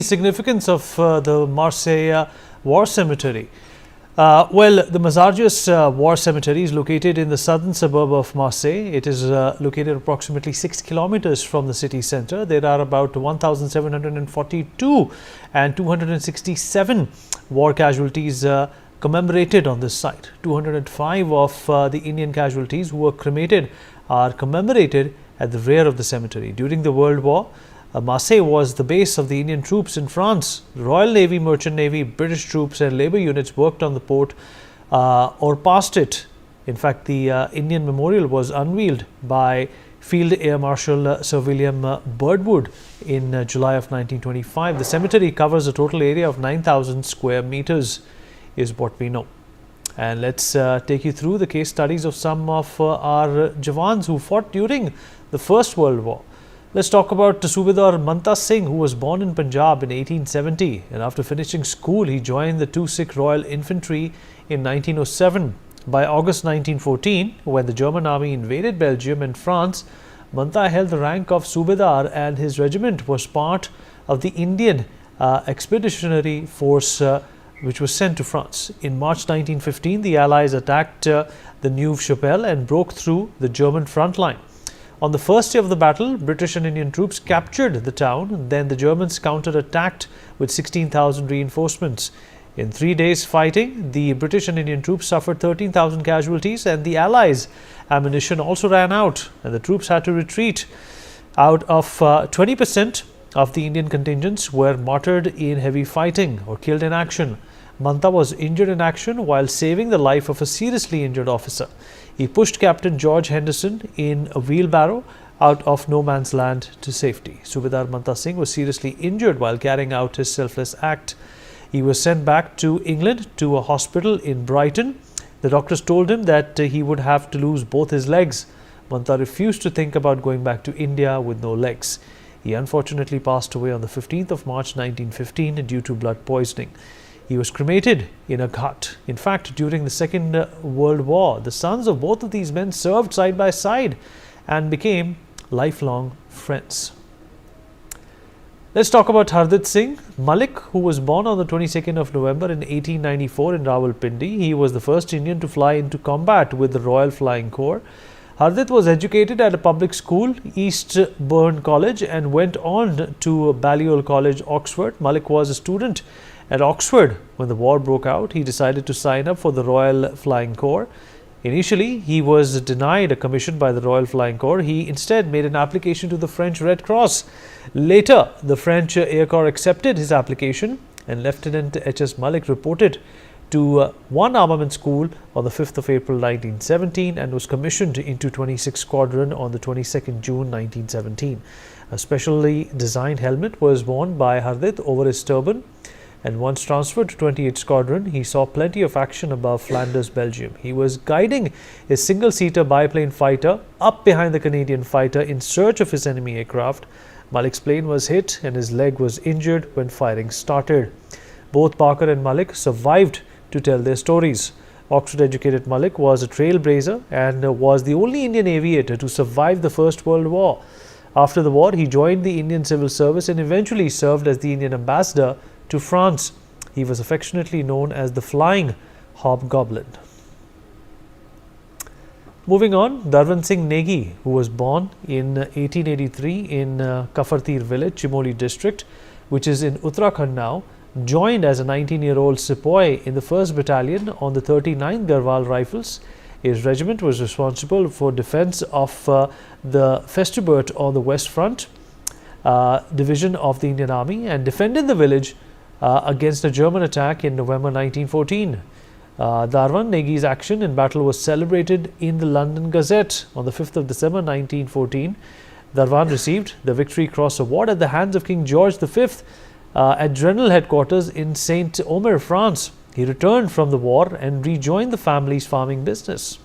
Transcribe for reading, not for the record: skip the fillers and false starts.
Significance of the Marseille War Cemetery. The Mazargues War Cemetery is located in the southern suburb of Marseille. It is located approximately 6 kilometers from the city center. There are about 1,742 and 267 war casualties commemorated on this site. 205 of the Indian casualties who were cremated are commemorated at the rear of the cemetery. During the World War, Marseille was the base of the Indian troops in France. Royal Navy, Merchant Navy, British troops and labour units worked on the port or past it. In fact, the Indian memorial was unveiled by Field Air Marshal Sir William Birdwood in July of 1925. The cemetery covers a total area of 9,000 square meters, is what we know. And let's take you through the case studies of some of our Jawans who fought during the First World War. Let's talk about Subedar Manta Singh, who was born in Punjab in 1870, and after finishing school he joined the 2 Sikh Royal Infantry in 1907. By August 1914, when the German army invaded Belgium and France, Manta held the rank of Subedar and his regiment was part of the Indian expeditionary force which was sent to France. In March 1915, the Allies attacked the Neuve-Chapelle and broke through the German front line. On the first day of the battle, British and Indian troops captured the town. Then the Germans counter-attacked with 16,000 reinforcements. In 3 days fighting, the British and Indian troops suffered 13,000 casualties and the Allies' ammunition also ran out and the troops had to retreat. Out of 20% of the Indian contingents were martyred in heavy fighting or killed in action. Manta was injured in action while saving the life of a seriously injured officer. He pushed Captain George Henderson in a wheelbarrow out of no man's land to safety. Subedar Manta Singh was seriously injured while carrying out his selfless act. He was sent back to England to a hospital in Brighton. The doctors told him that he would have to lose both his legs. Manta refused to think about going back to India with no legs. He unfortunately passed away on the 15th of March 1915 due to blood poisoning. He was cremated in a ghat. In fact, during the Second World War, the sons of both of these men served side by side and became lifelong friends. Let's talk about Hardit Singh Malik, who was born on the 22nd of November in 1894 in Rawalpindi. He was the first Indian to fly into combat with the Royal Flying Corps. Hardit was educated at a public school, Eastbourne College, and went on to Balliol College, Oxford. Malik was a student at Oxford when the war broke out. He decided to sign up for the Royal Flying Corps. Initially, he was denied a commission by the Royal Flying Corps. He instead made an application to the French Red Cross. Later, the French Air Corps accepted his application and Lieutenant H.S. Malik reported to one armament school on the 5th of April 1917 and was commissioned into 26th Squadron on the 22nd June 1917. A specially designed helmet was worn by Hardit over his turban, and once transferred to 28th Squadron, he saw plenty of action above Flanders, Belgium. He was guiding a single-seater biplane fighter up behind the Canadian fighter in search of his enemy aircraft. Malik's plane was hit and his leg was injured when firing started. Both Parker and Malik survived to tell their stories. Oxford-educated Malik was a trailblazer and was the only Indian aviator to survive the First World War. After the war, he joined the Indian Civil Service and eventually served as the Indian ambassador to France. He was affectionately known as the Flying Hobgoblin. Moving on, Daran Singh Nei, who was born in 1883 in Kafartir village, Chimoli district, which is in Uttarakhand now, joined as a 19-year-old sepoy in the 1st Battalion on the 39th Garhwal Rifles. His regiment was responsible for defense of the Festubert on the West Front division of the Indian Army and defended the village against a German attack in November 1914. Daran Nei's action in battle was celebrated in the London Gazette on the 5th of December 1914. Daran received the Victory Cross Award at the hands of King George V at General Headquarters in Saint-Omer, France. He returned from the war and rejoined the family's farming business.